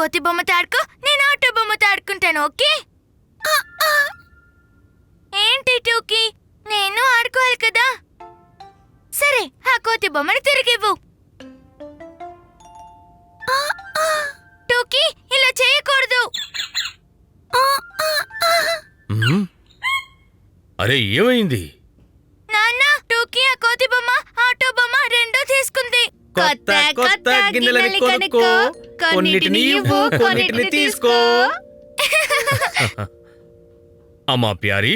కోతి బొమ్మతో ఆడుకో, నేను ఆటో బొమ్మతో ఆడుకుంటాను. ఓకే? ఏంటి టూకీ, నేను ఆడుకోవాలి కదా. సరే, ఆ కోతి బొమ్మను తిరిగివ్వు. టూకీ, ఇలా చేయకూడదు. అరే ఏమైంది? నాన్న, టూకీ ఆ కోతి బొమ్మ ఆటో బొమ్మ రెండూ తీసుకుంది. కొత్త కొత్త గిన్నెలని కొనుక్కో, కొన్నిటిని ఇవ్వు, కొన్నిటిని తీసుకో. అమ్మా ప్యారీ,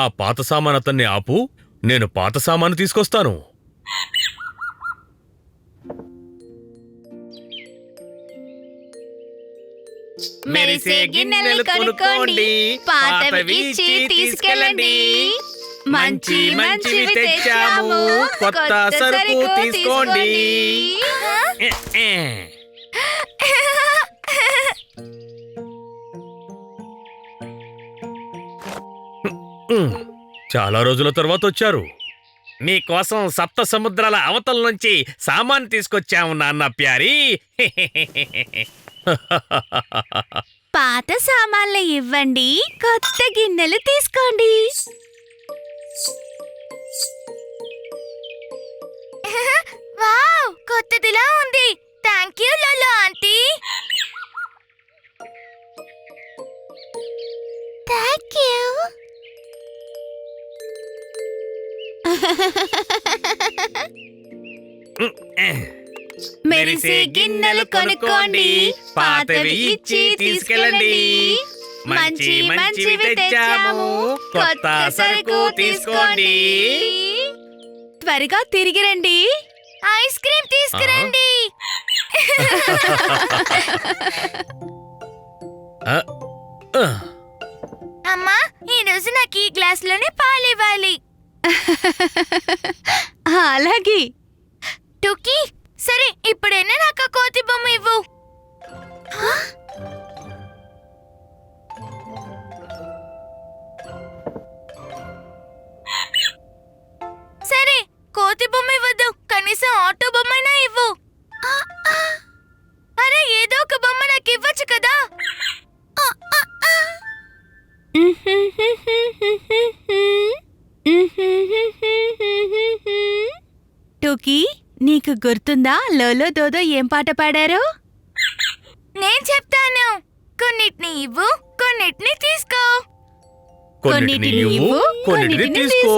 ఆ పాత సామాన్ అతన్ని ఆపు, నేను పాత సామాను తీసుకొస్తాను. మెరిసే గిన్నెలు కొనుక్కోండి, పాతవి ఇచ్చి తీసుకెళ్ళండి. మంచి మంచివి తెచ్చాము, కొత్త సరుకు తీసుకోండి. చాలా రోజుల తర్వాత వచ్చారు. మీకోసం సప్త సముద్రాల అవతల నుంచి సామాన్ తీసుకొచ్చాము నాన్న ప్యారీ. పాత సామాన్లు ఇవ్వండి, కొత్త గిన్నెలు తీసుకోండి. వావ్, కొత్తదిలా ఉంది. Thank you low aunty. Thank you. మెరిసే గిన్నెలు కొనుక్కోండి, పాతవి ఇచ్చి తీసుకెళ్ళండి. మంచి మంచివి తెచ్చాము, కొత్త సరుకు తీసుకోండి. త్వరగా తిరిగి రండి, ఐస్ క్రీమ్ తీసుకురండి. అమ్మా, ఈ రోజు నాకు ఈ గ్లాస్ లోనే పాలివ్వాలి. అలాగే టూకీ. సరే, ఇప్పుడైనా నాకు ఆ కోతి బొమ్మ ఇవ్వు. సరే, కోతి బొమ్మ ఇవ్వద్దు, కనీసం ఆటో బొమ్మైనా ఇవ్వు. అరే, ఏదో ఒక బొమ్మ నాకు ఇవ్వచ్చు కదా. టూకీ, నీకు గుర్తుందా లోలో దోదో ఏం పాట పాడారో? నేను చెప్తాను. కొన్నిటిని ఇవ్వు, కొన్నిటిని తీసుకో. కొన్నిటిని ఇవ్వు, కొన్నిటిని తీసుకో.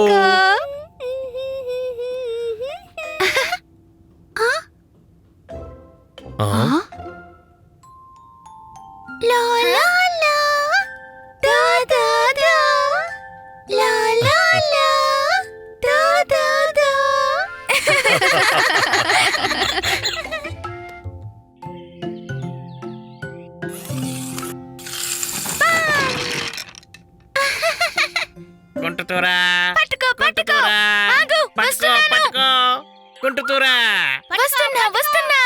కుంటుతూరా, పట్టుకో పట్టుకో. ఆగు, వస్తున్నాను. పట్టుకో, కుంటుతూరా. వస్తున్నా వస్తున్నా.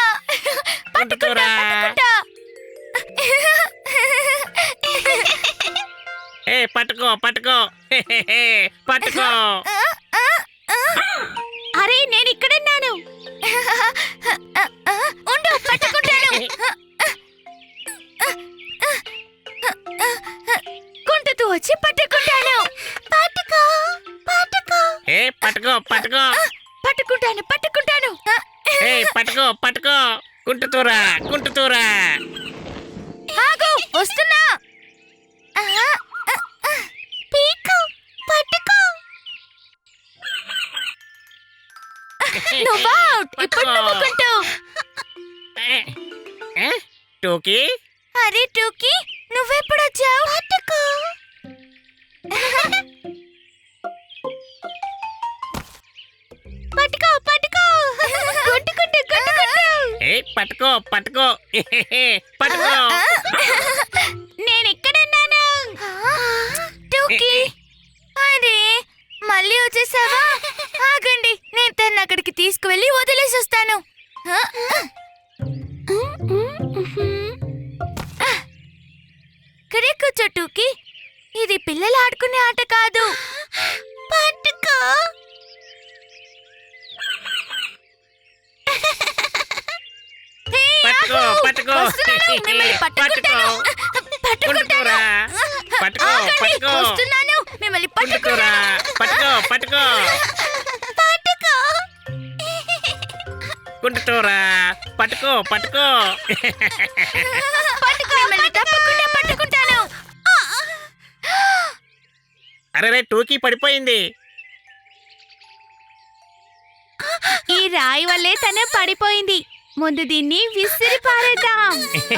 పట్టుకుంటా పట్టుకుంటా. ఏ పట్టుకో పట్టుకో, పట్టుకో. అరే, నేను ఇక్కడున్నాను. ఉండు, పట్టుకుంటాను. కుంటుతూ వచ్చి పట్టుకుంటాను. పట్టుకో పట్టుకో. ఏ పట్టుకో పట్టుకో. పట్టుకుంటాను పట్టుకుంటాను. ఏ పట్టుకో పట్టుకో, కుంటుతూరా కుంటుతూరా. ఆగు, వస్తున్నా. పీకు, పట్టుకో. నువ్వు అవుట్. ఇప్పుడు నువ్వు కుంటు. టూకీ, అరే టూకీ, నువ్వెప్పుడు వచ్చావు? పట్టుకో. పట్టుకో పట్టుకో. కొట్టుకుంటూ కొట్టుకుంటూ. ఏ పట్టుకో పట్టుకో, పట్టుకో. నేను ఇక్కడున్నాను. టూకీ, అరే మళ్ళీ వచ్చేసావా? ఆగండి, నేను తను అక్కడికి తీసుకువెళ్ళి వదిలేసి వస్తాను. ఇక్కడే కూర్చో టూకీ. ఇది పిల్లలు ఆడుకునే ఆట కాదు. పట్టుకో. హే, ఆగు. పట్టుకో పట్టుకో వస్తున్నాను, మిమ్మల్ని పట్టుకుంటాను. కుంటుకోరా పట్టుకో ఆగండి, పట్టుకో వస్తున్నాను, మిమ్మల్ని కుంటుకోరా పట్టుకో పట్టుకో పట్టుకో. కుంటుకోరా పట్టుకో పట్టుకో మిమ్మల్ని తప్పకుండా పట్టుకుంటాను. అరే టూకీ పడిపోయింది. ఈ రాయి వల్లే తనే పడిపోయింది. ముందు దీన్ని విసిరి పారేద్దాం.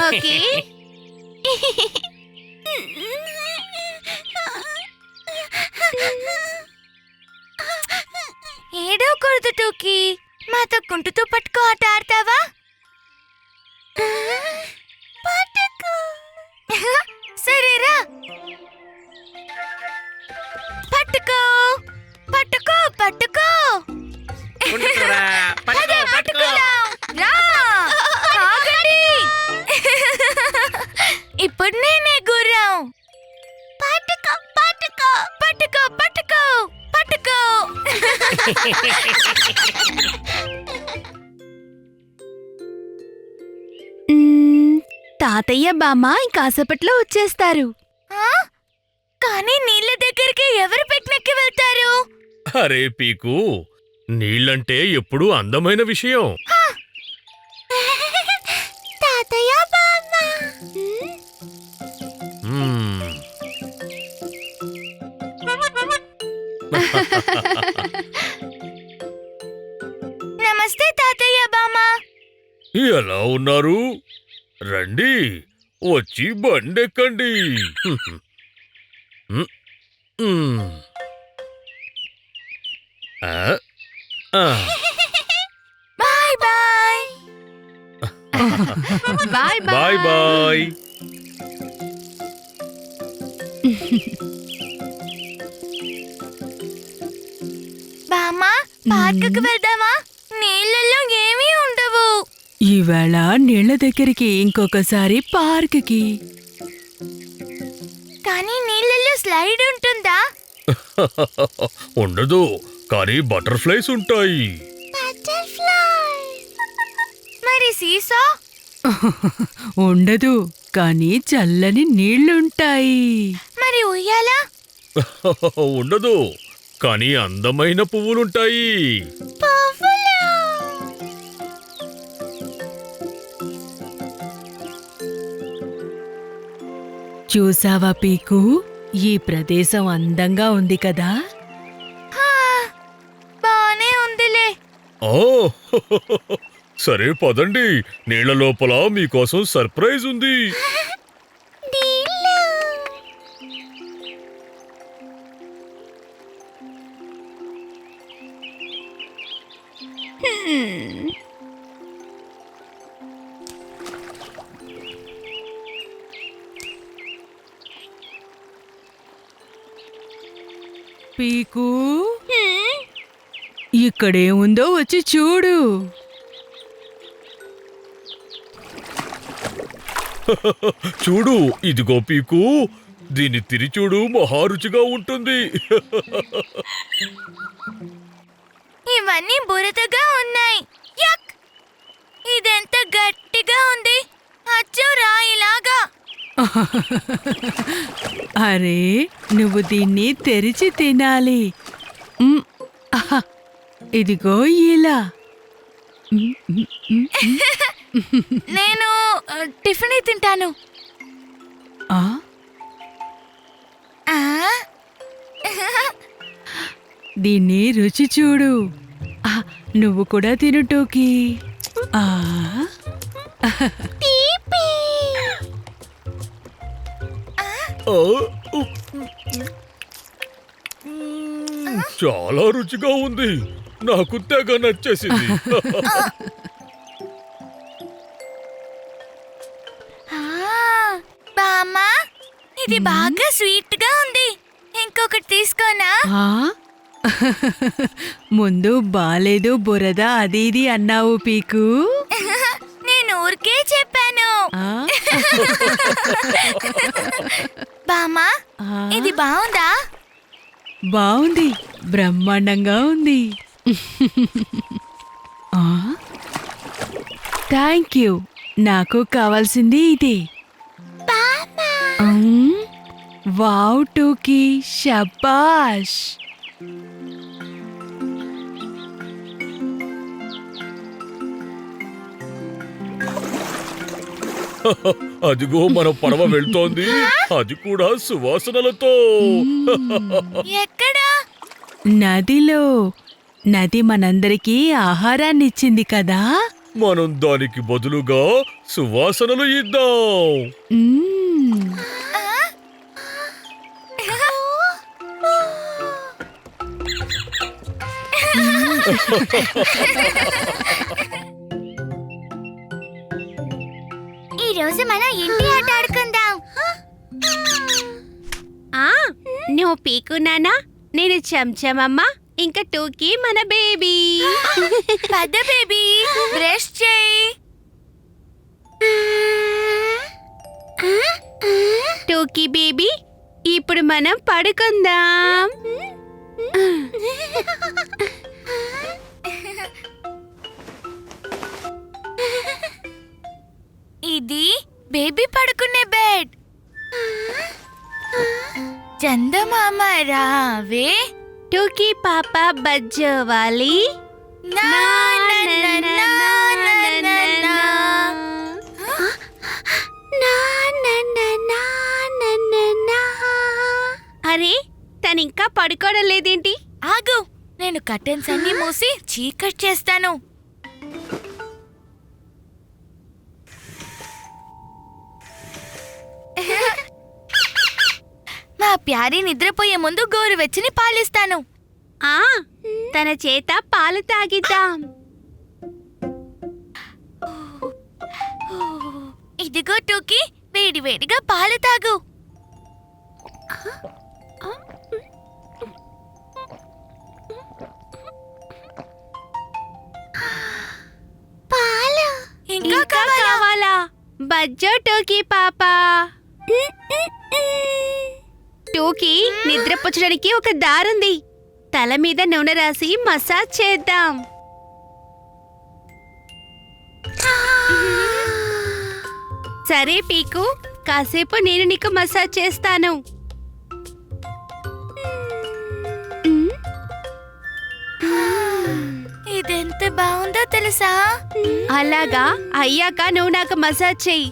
ఓకే, ఏడవకూడదు టూకీ. మాతో కుంటుతూ పట్టుకో ఆట ఆడతావా? సరేరా, పట్టుకో పట్టుకో పట్టుకో. కుంటుకోరా పట్టుకో అదే పట్టుకో పట్టుకుందాం. రా, ఆగండి. ఇప్పుడు నేనే గుర్రం. పట్టుకో పట్టుకో పట్టుకో పట్టుకో పట్టుకో. తాతయ్య బామ్మ ఇంకాసేపట్లో వచ్చేస్తారు. కానీ నీళ్ళ దగ్గరికి ఎవరు పిక్నిక్కి వెళ్తారు? అరే పీకు, నీళ్ళంటే ఎప్పుడూ అందమైన విషయం. తాతయ్య బామ్మ. మ్మ్. నమస్తే తాతయ్య బామ్మ. ఎలా ఉన్నారు? రండి, వచ్చి బండెక్కండి. Bye bye. Bye bye bye. బామ్మ, పార్కుకి వెళ్దామా? నీళ్ళల్లో ఏమీ ఉండవు. ఈవేళ నీళ్ల దగ్గరికి, ఇంకొకసారి పార్క్కి. కానీ నీళ్ళల్లో స్లైడ్ ఉంటుందా? ఉండదు, కానీ బటర్ఫ్లైస్ ఉంటాయి. మరి సీసా? ఉండదు, కానీ చల్లని నీళ్లుంటాయి. మరి ఉయ్యాలా? ఉండదు, కానీ అందమైన పువ్వులుంటాయి. చూసావా పీకు, ఈ ప్రదేశం అందంగా ఉంది కదా. బానే ఉందిలే. ఓ సరే పదండి, నీళ్ల లోపల మీకోసం సర్ప్రైజ్ ఉంది. పీకు, ఇక్కడేముందో వచ్చి చూడు. చూడు, ఇదిగో పీకు, దీన్ని తిరిచూడు, మహారుచిగా ఉంటుంది. ఇవన్నీ బురదగా ఉన్నాయి. యక్! ఇదెంత గట్టిగా ఉంది, అచ్చు రాయిలాగా. అరే, నువ్వు దీన్ని తెరిచి తినాలి. ఆహా, ఇదిగో ఇలా. నేను టిఫిన్ తింటాను. ఆ, ఆ? దీన్ని రుచి చూడు. ఆ, నువ్వు కూడా తిను టోకీ. ఆ, తీపి. ఆ, చాలా రుచిగా ఉంది, నాకు తెగ నచ్చేసింది. బామ్మా, ఇది బాగా స్వీట్ గా ఉంది. ఇంకొకటి తీసుకోనా? ఆ? ముందు బాలేదు, బురద అది ఇది అన్నావు పీకు. నేను ఊరికే చెప్పాను. ఆ? బామ్మా, ఆ? ఇది బాగుందా? బాగుంది, బ్రహ్మాండంగా ఉంది. Thank you. నాకు కావాల్సింది ఇదే. వావ్ టోకీ, షబాష్. అదిగో మన పడవ వెళ్తోంది, అది కూడా సువాసనలతో. ఎక్కడా? నదిలో. నది మనందరికీ ఆహారాన్నిచ్చింది కదా. మనం దానికి బదులుగా సువాసనలు ఇద్దాం. మ్మ్. ఈ రోజు మనం ఇంటి ఆట ఆడుకుందాం. నువ్వు పీకున్నానా, నేను చెంచమమ్మ, ఇంకా టోకీ మన బేబీ. పద బేబీ, బ్రష్ చేయి. టోకీ బేబీ, ఇప్పుడు మనం పడుకుందాం. ఇది బేబీ పడుకునే బెడ్. చందమామ రావే. టోకీ పాప బజ్జోవాలి. నా నా నా నా నా నా నా. అరే, తనింకా పడుకోవడం లేదేంటి? ఆగు, నేను కర్టెన్స్ అన్ని మూసి చీకట్ చేస్తాను. మా ప్యారీ నిద్రపోయే ముందు గోరువెచ్చని పాలిస్తాను. ఆ, తన చేత పాలు తాగిద్దాం. ఇదిగో టూకీ, వేడి వేడిగా పాలు తాగు. పాలు ఇంకా కావాలా? బజ్జో టోకీ పాప. టోకీ, నిద్రపుచ్చడానికి ఒక దారుంది. తల మీద నూనె రాసి మసాజ్ చేద్దాం. సరే పీకు, కాసేపు నేను నీకు మసాజ్ చేస్తాను. ఇదెంత బాగుందో తెలుసా? అలాగా, అయ్యాక నువ్వు నాకు మసాజ్ చెయ్యి.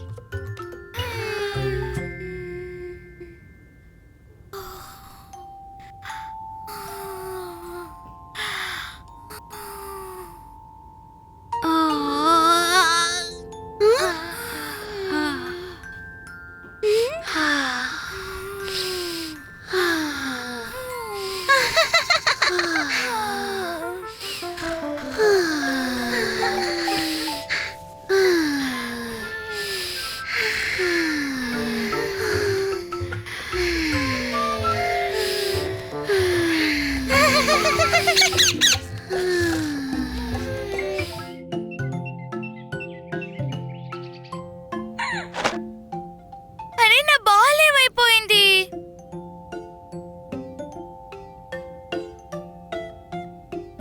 అరే, నా బాల్ ఏమైపోయింది?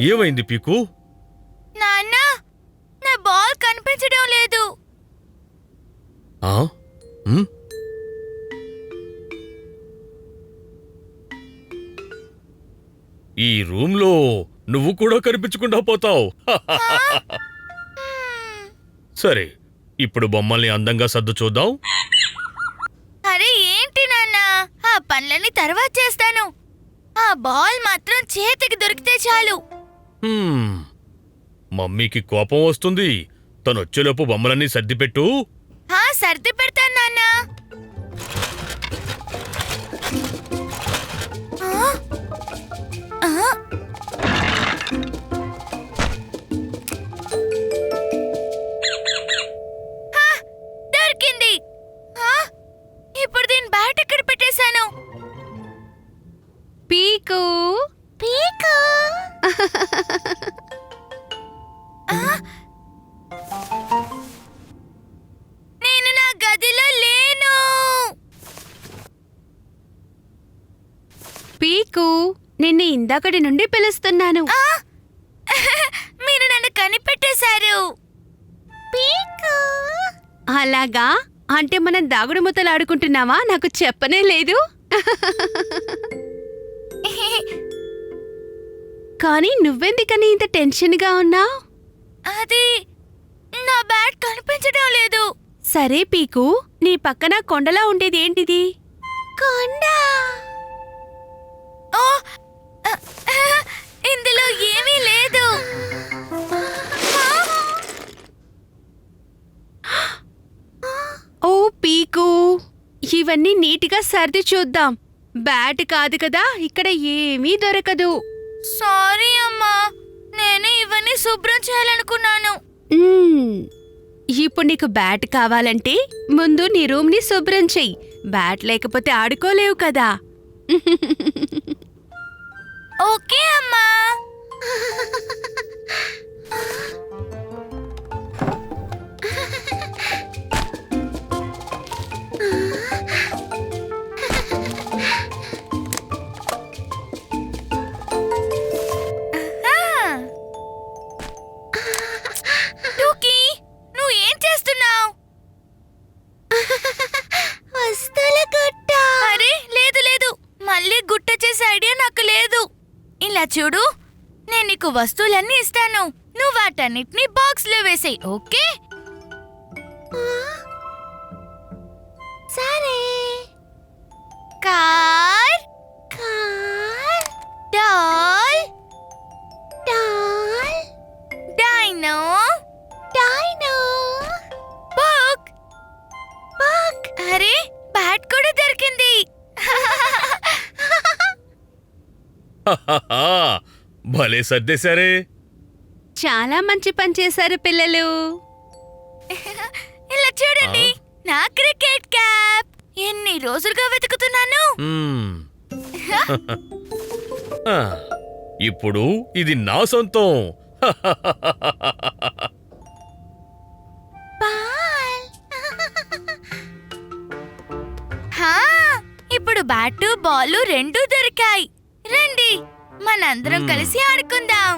ఏమైంది పీకు? నాన్న, నా బాల్ కనిపించడం లేదు. ఆ? ఉమ్? ఈ రూమ్లో నువ్వు కూడా కనిపించకుండా పోతావు. సరే, ఇప్పుడు బొమ్మల్ని అందంగా సర్దు చూద్దాం. అరే ఏంటి నాన్న, ఆ పనులన్నీ తర్వాత చేస్తాను. ఆ బాల్ మాత్రం చేతికి దొరికితే చాలు. హ్మ్. మమ్మీకి కోపం వస్తుంది. తనొచ్చేలోపు బొమ్మలన్నీ సర్దిపెట్టు. సర్ది పెడతాను నాన్న. ఆ? ఆ? దొరికింది. ఇప్పుడు దీని బ్యాట్ ఎక్కడ పెట్టేశాను? పీకు, పీకు. నేను నా గదిలో లేను. పీకు, నిన్ను ఇందాకటి నుండి పిలుస్తున్నాను. మీరు నన్ను కనిపెట్టేశారు. పీకు. అలాగా అంటే మనం దాగుడు ముద్దలు ఆడుకుంటున్నావా? నాకు చెప్పనే లేదు. కానీ నువ్వెందుకని ఇంత టెన్షన్గా ఉన్నావు? అది నా బ్యాట్ కనిపించడం లేదు. సరే పీకు, నీ పక్కన కొండలా ఉండేది ఏంటిది? కొండ. ఓ, ఇందులో ఏమీ లేదు. ఓ పీకు, ఇవన్నీ నీటిగా సర్ది చూద్దాం. బ్యాట్ కాదు కదా, ఇక్కడ ఏమీ దొరకదు. సారీ అమ్మా, నేను ఇవన్నీ శుభ్రం చేయాలనుకున్నాను. ఇప్పుడు నీకు బ్యాట్ కావాలంటే ముందు నీ రూమ్ని శుభ్రం చెయ్యి. బ్యాట్ లేకపోతే ఆడుకోలేవు కదా. ఓకే అమ్మా. టూకీ, నువ్వు ఏం చేస్తున్నావు? వస్తువుల గుట్ట. అరే లేదు లేదు, మళ్ళీ గుట్ట చేసే ఐడియా నాకు లేదు. ఇలా చూడు, నేను నీకు వస్తువులన్నీ ఇస్తాను. నువ్వు వాటన్నిటిని బాక్స్ లో వేసేయి, ఓకే? సరే. Car, car, doll, doll, dino, dino, book, book. అరే, బ్యాట్ కూడా దొరికింది. భలే సర్దేశారే. చాలా మంచి పని చేశారు పిల్లలు. ఇలా చూడండి, నా క్రికెట్ క్యాప్. ఎన్ని రోజులుగా వెతుకుతున్నాను. మ్మ్. ఆ, ఇప్పుడు ఇది నా సొంతం. బాల్. హా, ఇప్పుడు బ్యాటు బాలు రెండూ దొరికాయి. రండి, మనందరం కలిసి ఆడుకుందాం.